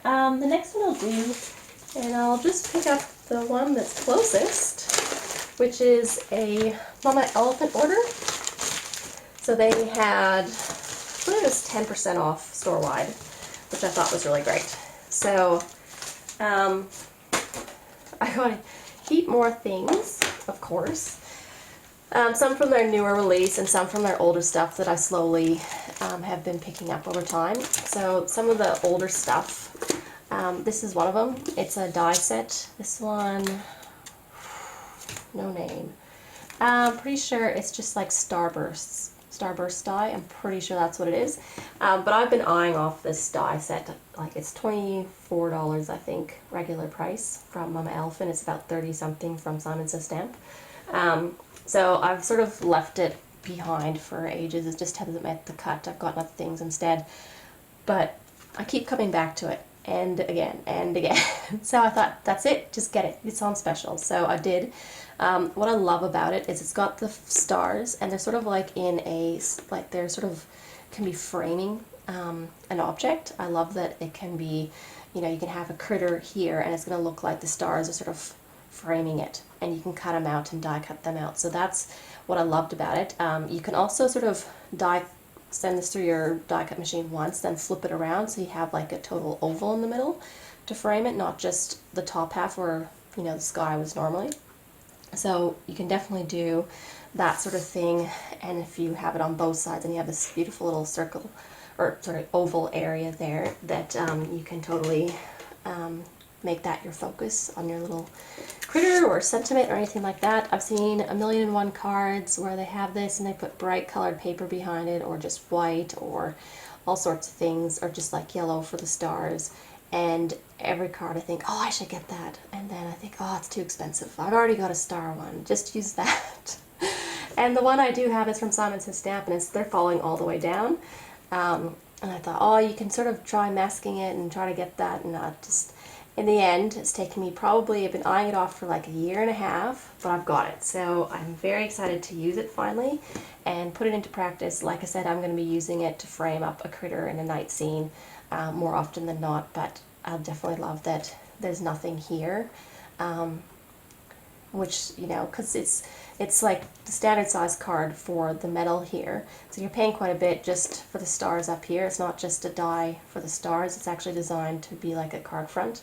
The next one I'll do, and I'll just pick up the one that's closest, which is a Mama Elephant order. So they had, I believe it was 10% off store-wide, which I thought was really great. So I got a heap more things, of course. Some from their newer release and some from their older stuff that I slowly have been picking up over time. So some of the older stuff, this is one of them. It's a die set. This one, no name. I'm pretty sure it's just like Starburst die. I'm pretty sure that's what it is. But I've been eyeing off this die set. Like it's $24, I think, regular price from Mama Elephant. It's about 30 something from Simon Says Stamp. So I've sort of left it behind for ages. It just hasn't met the cut. I've got other things instead. But I keep coming back to it, and again, and again. So I thought, that's it, just get it. It's on special. So I did. What I love about it is it's got the stars, and they're sort of like in a, like they're sort of, can be framing an object. I love that it can be, you know, you can have a critter here, and it's going to look like the stars are sort of framing it, and you can cut them out and die cut them out. So that's what I loved about it. You can also sort of send this through your die cut machine once, then flip it around so you have like a total oval in the middle to frame it, not just the top half where, you know, the sky was normally. So you can definitely do that sort of thing, and if you have it on both sides and you have this beautiful little circle, or sorry, oval area there, that you can totally make that your focus on your little critter or sentiment or anything like that. I've seen 1,000,001 cards where they have this and they put bright colored paper behind it, or just white, or all sorts of things, or just like yellow for the stars. And every card I think, oh, I should get that. And then I think, oh, it's too expensive. I've already got a star one. Just use that. And the one I do have is from Simon Says Stamp, and they're falling all the way down. And I thought, oh, you can sort of try masking it and try to get that, and just, in the end, it's taken me probably, I've been eyeing it off for like a year and a half, but I've got it. So I'm very excited to use it finally and put it into practice. Like I said, I'm going to be using it to frame up a critter in a night scene more often than not, but I'll definitely love that there's nothing here, which, you know, because it's like the standard size card for the metal here, so you're paying quite a bit just for the stars up here. It's not just a die for the stars, it's actually designed to be like a card front,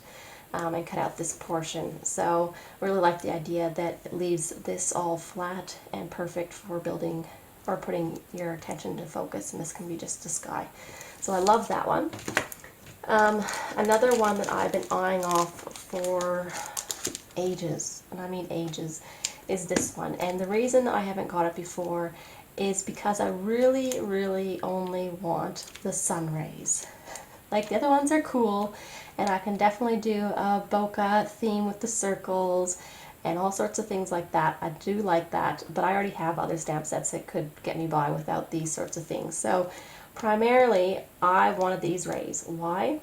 and cut out this portion. So I really like the idea that it leaves this all flat and perfect for building or putting your attention to focus, and this can be just the sky. So I love that one. Another one that I've been eyeing off for ages, and I mean ages, is this one. And the reason I haven't got it before is because I really, really only want the sun rays. Like, the other ones are cool, and I can definitely do a bokeh theme with the circles and all sorts of things like that. I do like that, but I already have other stamp sets that could get me by without these sorts of things. So primarily, I wanted these rays. Why?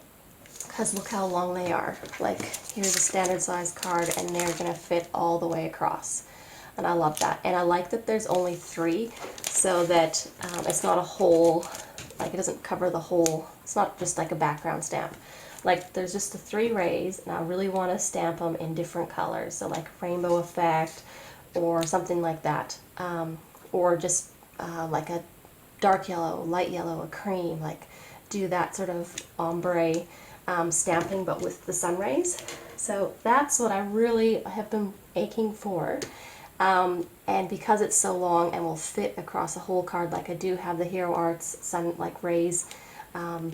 Because look how long they are. Like, here's a standard size card, and they're going to fit all the way across. And I love that. And I like that there's only 3, so that it's not a whole, like it doesn't cover the whole, it's not just like a background stamp. Like, there's just the 3 rays, and I really want to stamp them in different colors. So like rainbow effect, or something like that. Or just like a dark yellow, light yellow, a cream, like do that sort of ombre stamping, but with the sun rays. So that's what I really have been aching for. And because it's so long and will fit across a whole card, like I do have the Hero Arts Sun like Rays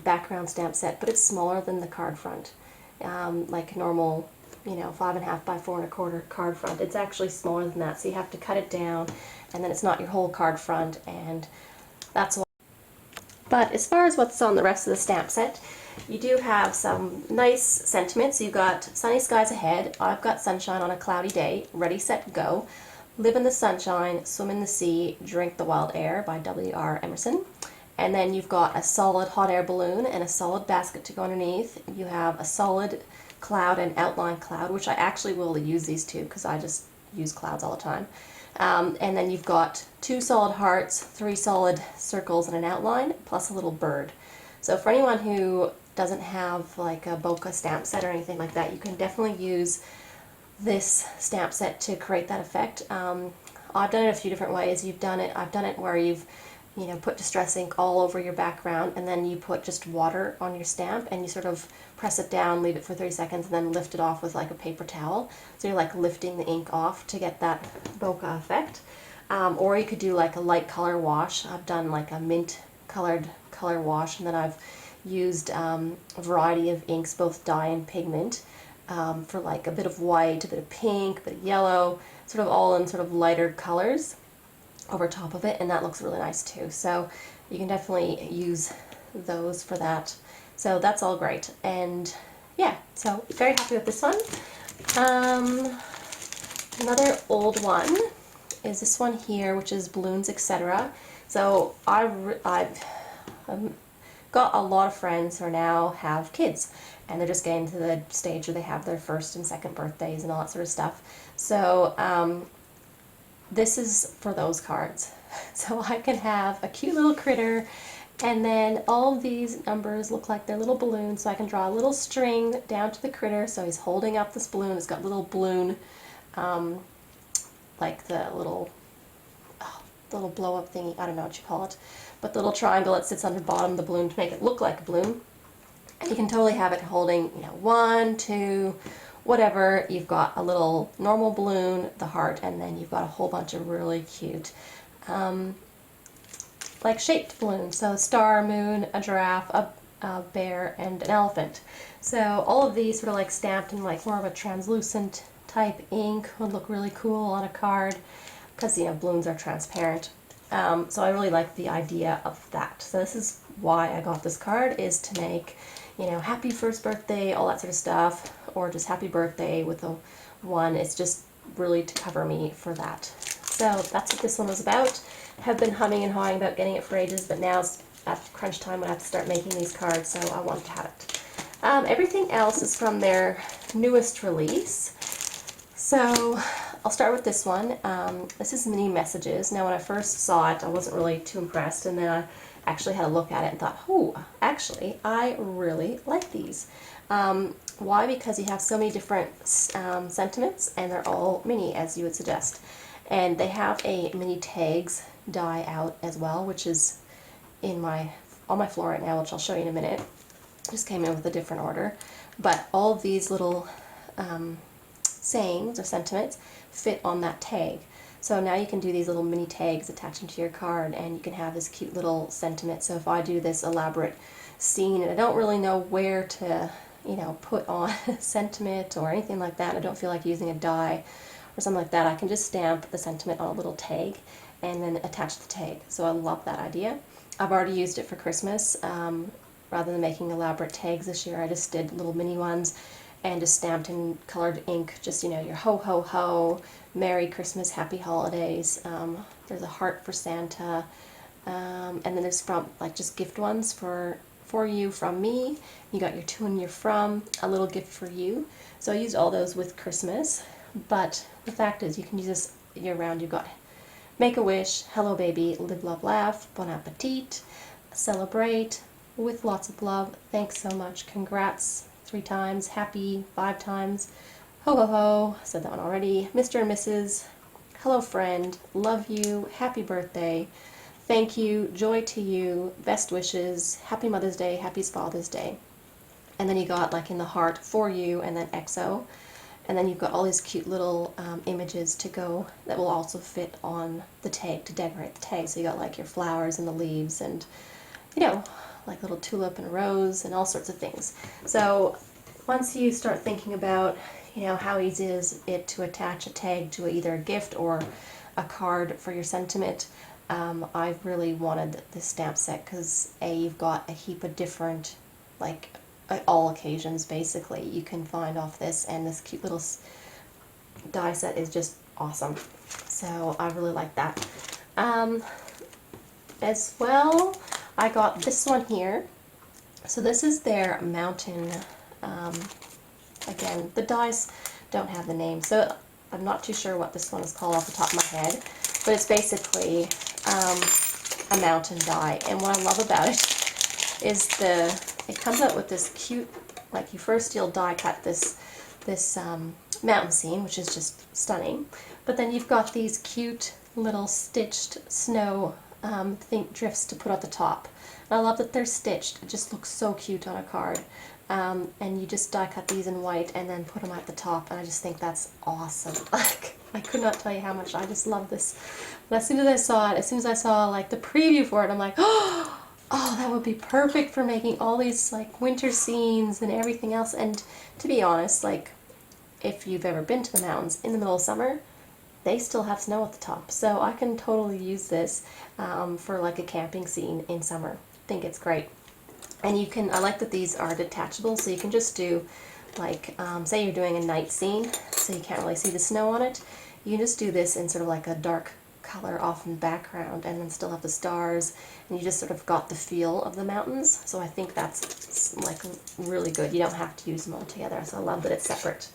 background stamp set, but it's smaller than the card front. Like normal, you know, 5.5 by 4.25 card front. It's actually smaller than that, so you have to cut it down, and then it's not your whole card front, and that's why. But as far as what's on the rest of the stamp set, you do have some nice sentiments. You've got sunny skies ahead, I've got sunshine on a cloudy day, ready, set, go, live in the sunshine, swim in the sea, drink the wild air by W.R. Emerson. And then you've got a solid hot air balloon and a solid basket to go underneath. You have a solid cloud and outline cloud, which I actually will use these two because I just use clouds all the time. And then you've got 2 solid hearts, 3 solid circles and an outline, plus a little bird. So for anyone who doesn't have like a bokeh stamp set or anything like that, you can definitely use this stamp set to create that effect. I've done it a few different ways. I've done it where you've, you know, put distress ink all over your background, and then you put just water on your stamp and you sort of press it down, leave it for 30 seconds, and then lift it off with like a paper towel. So you're like lifting the ink off to get that bokeh effect. Or you could do like a light color wash. I've done like a mint colored color wash, and then I've used a variety of inks, both dye and pigment, for like a bit of white, a bit of pink, a bit of yellow, sort of all in sort of lighter colors over top of it, and that looks really nice too. So you can definitely use those for that. So that's all great. And yeah, so very happy with this one. Another old one is this one here, which is Balloons, etc. So I've got a lot of friends who now have kids, and they're just getting to the stage where they have their first and second birthdays and all that sort of stuff. So this is for those cards. So I can have a cute little critter, and then all of these numbers look like they're little balloons, so I can draw a little string down to the critter. So he's holding up this balloon. It's got little balloon, like the little blow up thingy, I don't know what you call it, but the little triangle that sits on the bottom of the balloon to make it look like a balloon. And you can totally have it holding, you know, 1, 2, whatever. You've got a little normal balloon, the heart, and then you've got a whole bunch of really cute like shaped balloons. So a star, moon, a giraffe, a bear, and an elephant. So all of these sort of like stamped in like more of a translucent type ink would look really cool on a card, because, you know, balloons are transparent. So I really like the idea of that. So this is why I got this card, is to make, you know, happy first birthday, all that sort of stuff, or just happy birthday with a 1. It's just really to cover me for that. So that's what this one was about. Have been humming and hawing about getting it for ages, but now's at crunch time when I have to start making these cards, so I wanted to have it. Everything else is from their newest release. So I'll start with this one. This is Mini Messages. Now when I first saw it, I wasn't really too impressed, and then I actually had a look at it and thought, oh, actually, I really like these. Why? Because you have so many different sentiments, and they're all mini, as you would suggest. And they have a mini tags die out as well, which is on my floor right now, which I'll show you in a minute. Just came in with a different order. But all of these little sayings or sentiments fit on that tag. So now you can do these little mini tags attaching to your card, and you can have this cute little sentiment. So if I do this elaborate scene and I don't really know where to, you know, put on a sentiment or anything like that, I don't feel like using a die or something like that, I can just stamp the sentiment on a little tag and then attach the tag. So I love that idea. I've already used it for Christmas. Rather than making elaborate tags this year, I just did little mini ones and just stamped in colored ink, just, you know, your ho ho ho, Merry Christmas, Happy Holidays. There's a heart for Santa, and then there's from like just gift ones for you from me. You got your to and your from, a little gift for you. So I used all those with Christmas, but the fact is you can use this year round. You've got Make a Wish, Hello Baby, Live Love Laugh, Bon Appetit, Celebrate, With Lots of Love, Thanks So Much, Congrats 3 times, Happy 5 times, Ho Ho Ho, said that one already, Mr. and Mrs., Hello Friend, Love You, Happy Birthday, Thank You, Joy to You, Best Wishes, Happy Mother's Day, Happy Father's Day. And then you got like in the heart for you, and then XO. And then you've got all these cute little images to go that will also fit on the tag to decorate the tag. So you got like your flowers and the leaves, and, you know, like little tulip and rose and all sorts of things. So once you start thinking about, you know, how easy is it to attach a tag to either a gift or a card for your sentiment, I really wanted this stamp set because you've got a heap of different, like, all occasions basically you can find off this, and this cute little die set is just awesome. So I really like that. As well, I got this one here. So this is their mountain. Again, the dies don't have the name, so I'm not too sure what this one is called off the top of my head, but it's basically a mountain die. And what I love about it is the it comes out with this cute, like you'll die cut this mountain scene, which is just stunning. But then you've got these cute little stitched snow drifts to put at the top. And I love that they're stitched. It just looks so cute on a card. And you just die cut these in white and then put them at the top, and I just think that's awesome. Like, I could not tell you how much I just love this. But as soon as I saw it, as soon as I saw like the preview for it, I'm like, oh, that would be perfect for making all these like winter scenes and everything else. And to be honest, like, if you've ever been to the mountains in the middle of summer, they still have snow at the top. So I can totally use this for like a camping scene in summer. I think it's great. And you can, I like that these are detachable, so you can just do like, say you're doing a night scene, so you can't really see the snow on it. You can just do this in sort of like a dark color off in the background and then still have the stars, and you just sort of got the feel of the mountains. So I think that's like really good. You don't have to use them all together, so I love that it's separate.